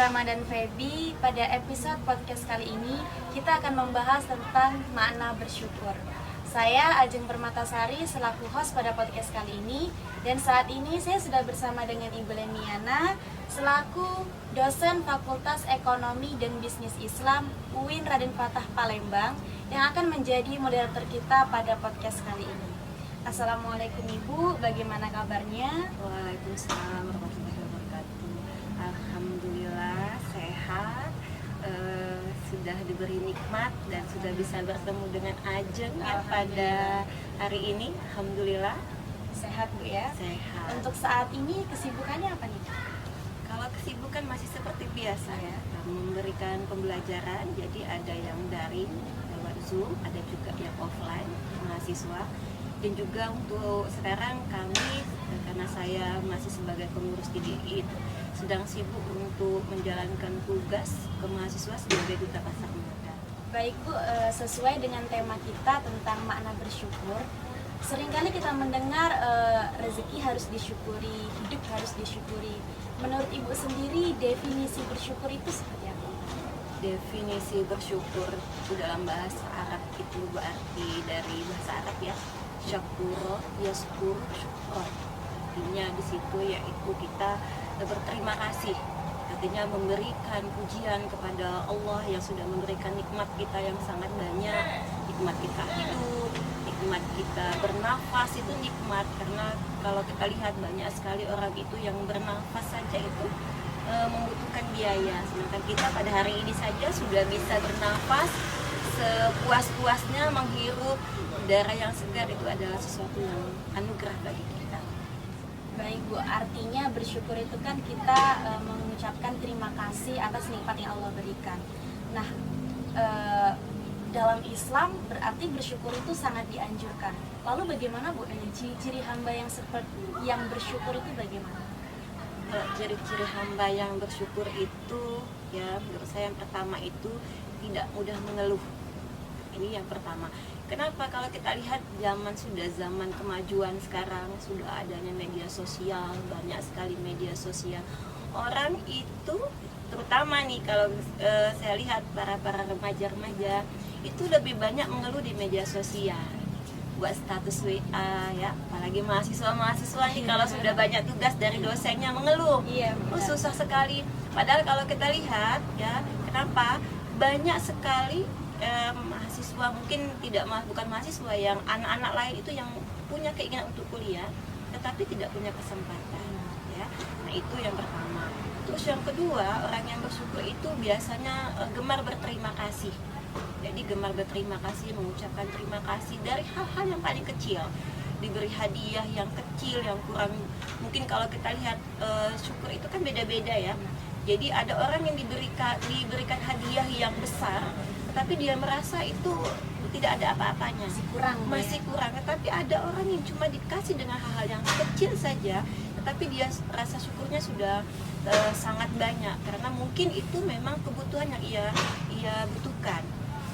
Ramadan Feby. Pada episode podcast kali ini kita akan membahas tentang makna bersyukur. Saya Ajeng Permatasari selaku host pada podcast kali ini, dan saat ini saya sudah bersama dengan Ibu Leniana selaku dosen Fakultas Ekonomi dan Bisnis Islam UIN Raden Fatah Palembang yang akan menjadi moderator kita pada podcast kali ini. Assalamualaikum Ibu, bagaimana kabarnya? Waalaikumsalam warahmatullahi wabarakatuh. Alhamdulillah sehat, sudah diberi nikmat dan sudah bisa bertemu dengan Ajeng ya, pada hari ini. Alhamdulillah Sehat Bu ya? sehat. Untuk saat ini kesibukannya apa nih? Kalau kesibukan masih seperti biasa ya, memberikan pembelajaran. Jadi ada yang daring lewat Zoom, ada juga yang offline mahasiswa. Dan juga untuk sekarang kami, karena saya masih sebagai pengurus DDI, sedang sibuk untuk menjalankan tugas ke mahasiswa sebagai duta pasar modal. Baik Bu, sesuai dengan tema kita tentang makna bersyukur, seringkali kita mendengar rezeki harus disyukuri, hidup harus disyukuri. Menurut Ibu sendiri, definisi bersyukur itu seperti apa? Definisi bersyukur itu dalam bahasa Arab itu berarti dari bahasa Arab ya, syakuro, yaskur, syukron. Artinya di situ yaitu kita berterima kasih, artinya memberikan pujian kepada Allah yang sudah memberikan nikmat kita yang sangat banyak. Nikmat kita hidup, nikmat kita bernafas itu nikmat, karena kalau kita lihat banyak sekali orang itu yang bernafas saja itu membutuhkan biaya, sedangkan kita pada hari ini saja sudah bisa bernafas sepuas-puasnya, menghirup udara yang segar. Itu adalah sesuatu yang anugerah bagi kita. Baik Bu, artinya bersyukur itu kan kita mengucapkan terima kasih atas nikmat yang Allah berikan. Nah, dalam Islam berarti bersyukur itu sangat dianjurkan. Lalu bagaimana Bu, ciri-ciri hamba yang bersyukur itu bagaimana? Ciri-ciri hamba yang bersyukur itu ya, menurut saya yang pertama itu tidak mudah mengeluh. Ini yang pertama. Kenapa? Kalau kita lihat sudah zaman kemajuan sekarang, sudah adanya media sosial, banyak sekali media sosial. Orang itu terutama nih kalau saya lihat para remaja-remaja itu lebih banyak mengeluh di media sosial, buat status WA ya, apalagi mahasiswa nih kalau sudah banyak tugas dari dosennya mengeluh. Iya, Susah sekali. Padahal kalau kita lihat ya, kenapa banyak sekali mahasiswa, mungkin bukan mahasiswa, yang anak-anak lain itu yang punya keinginan untuk kuliah tetapi tidak punya kesempatan ya. Nah, itu yang pertama. Terus yang kedua, orang yang bersyukur itu biasanya gemar berterima kasih. Jadi gemar berterima kasih, mengucapkan terima kasih dari hal-hal yang paling kecil. Diberi hadiah yang kecil, yang kurang, mungkin kalau kita lihat syukur itu kan beda-beda ya. Jadi ada orang yang diberikan hadiah yang besar, tetapi dia merasa itu tidak ada apa-apanya, masih kurang. Tetapi ada orang yang cuma dikasih dengan hal-hal yang kecil saja, tetapi dia rasa syukurnya sudah sangat banyak, karena mungkin itu memang kebutuhan yang ia butuhkan.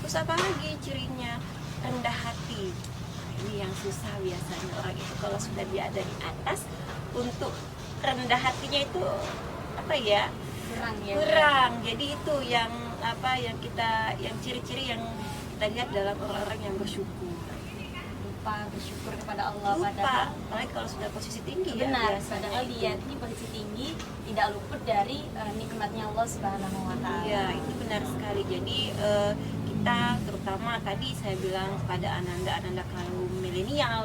Terus apa lagi cirinya? Rendah hati. Nah, ini yang susah biasanya orang itu kalau sudah dia ada di atas, untuk rendah hatinya itu apa ya? Kurang. Jadi itu yang ciri-ciri yang kita lihat dalam orang-orang yang bersyukur. Lupa bersyukur kepada Allah. Lupa, apalagi kalau sudah posisi tinggi. Benar, ya, padahal dia ini posisi tinggi, tidak luput dari nikmatnya Allah Subhanahu wa Ta'ala. Iya, itu benar sekali. Jadi kita terutama tadi saya bilang pada ananda kaum milenial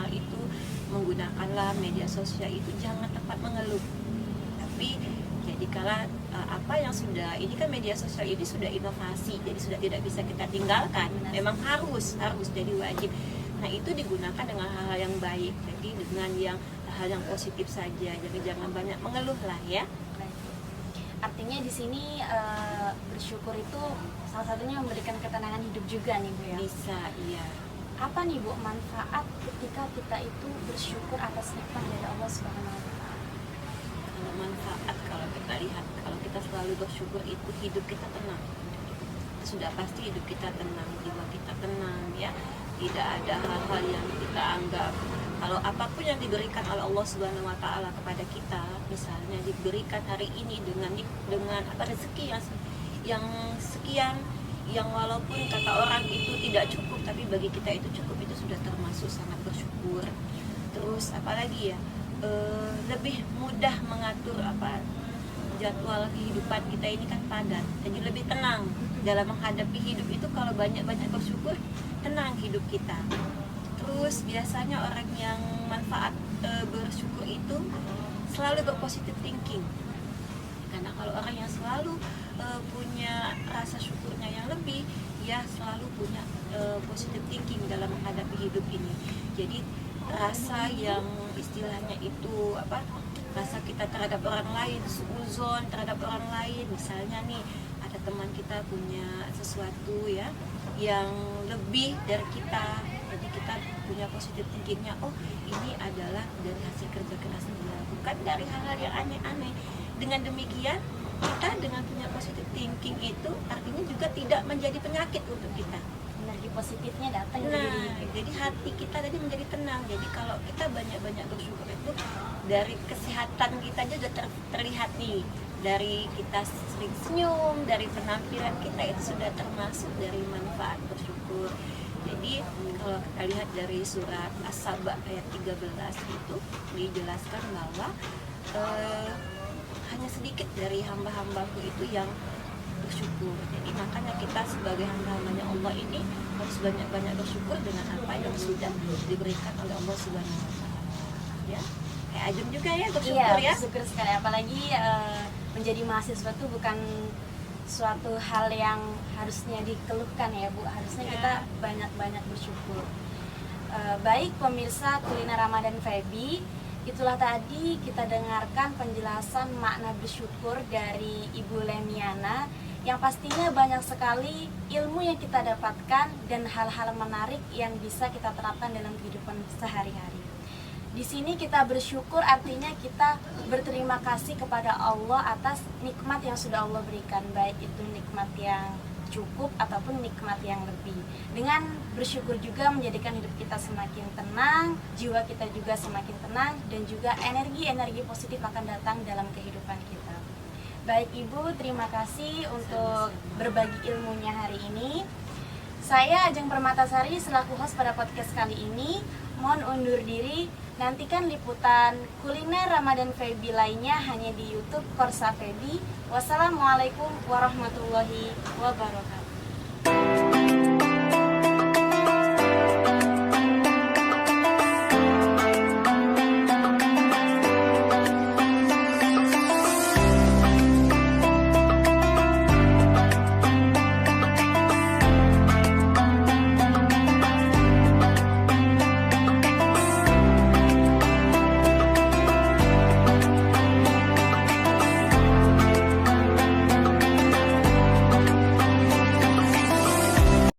itu menggunakanlah media sosial itu jangan tempat mengeluh. Tapi jadi kala apa yang sudah, ini kan media sosial ini sudah inovasi, jadi sudah tidak bisa kita tinggalkan. Memang harus jadi wajib. Nah, itu digunakan dengan hal-hal yang baik, jadi dengan hal yang positif saja. Jadi jangan banyak mengeluh lah ya. Artinya di sini bersyukur itu salah satunya memberikan ketenangan hidup juga nih Bu ya. Bisa, iya. Apa nih Bu manfaat ketika kita itu bersyukur atas nikmat dari Allah Subhanahu wa Ta'ala? Kalau manfaat, kalau kita lihat, kalau kita selalu bersyukur itu hidup kita tenang. Sudah pasti hidup kita tenang, jiwa kita tenang ya. Tidak ada hal-hal yang kita anggap Kalau apapun yang diberikan oleh Allah Subhanahu wa taala kepada kita, misalnya diberikan hari ini dengan rezeki yang sekian, yang walaupun kata orang itu tidak cukup, tapi bagi kita itu cukup, itu sudah termasuk sangat bersyukur. Terus apalagi ya, lebih mudah mengatur jadwal kehidupan kita ini kan padat, jadi lebih tenang dalam menghadapi hidup itu. Kalau banyak-banyak bersyukur, tenang hidup kita. Terus biasanya orang yang manfaat bersyukur itu selalu berpositif thinking, karena kalau orang yang selalu punya rasa syukurnya yang lebih, ya selalu punya positive thinking dalam menghadapi hidup ini. Jadi rasa yang istilahnya itu rasa kita terhadap orang lain, suuzon terhadap orang lain, misalnya nih ada teman kita punya sesuatu ya yang lebih dari kita, jadi kita punya positive thinkingnya, oh ini adalah dari hasil kerja keras dia, bukan dari hal-hal yang aneh-aneh. Dengan demikian kita dengan punya positive thinking itu artinya juga tidak menjadi penyakit untuk kita. Energi positifnya datang ke Nah, diri. jadi hati kita tadi menjadi tenang. Jadi kalau kita banyak-banyak bersyukur itu dari kesehatan kita aja sudah terlihat nih. Dari kita sering senyum, dari penampilan kita itu sudah termasuk dari manfaat bersyukur. Jadi kalau kita lihat dari surat As-Saba ayat 13 itu dijelaskan bahwa hanya sedikit dari hamba-hambaku itu yang bersyukur. Jadi makanya kita sebagai hamba-hambanya Allah ini harus banyak-banyak bersyukur dengan apa yang sudah diberikan oleh Allah Subhanahu wa taala. Ya. Kayak Ajeng juga ya bersyukur ya. Bersyukur sekali, apalagi menjadi mahasiswa itu bukan suatu hal yang harusnya dikeluhkan ya Bu, harusnya kita banyak-banyak bersyukur. Baik pemirsa Kuliner Ramadan Febi, itulah tadi kita dengarkan penjelasan makna bersyukur dari Ibu Lemiana, yang pastinya banyak sekali ilmu yang kita dapatkan dan hal-hal menarik yang bisa kita terapkan dalam kehidupan sehari-hari. Di sini kita bersyukur artinya kita berterima kasih kepada Allah atas nikmat yang sudah Allah berikan, baik itu nikmat yang cukup ataupun nikmat yang lebih. Dengan bersyukur juga menjadikan hidup kita semakin tenang, jiwa kita juga semakin tenang, dan juga energi-energi positif akan datang dalam kehidupan kita. Baik Ibu, terima kasih untuk berbagi ilmunya hari ini. Saya Ajeng Permatasari selaku host pada podcast kali ini mohon undur diri. Nantikan liputan kuliner Ramadan Febi lainnya hanya di YouTube Korsa Febi. Wassalamualaikum warahmatullahi wabarakatuh.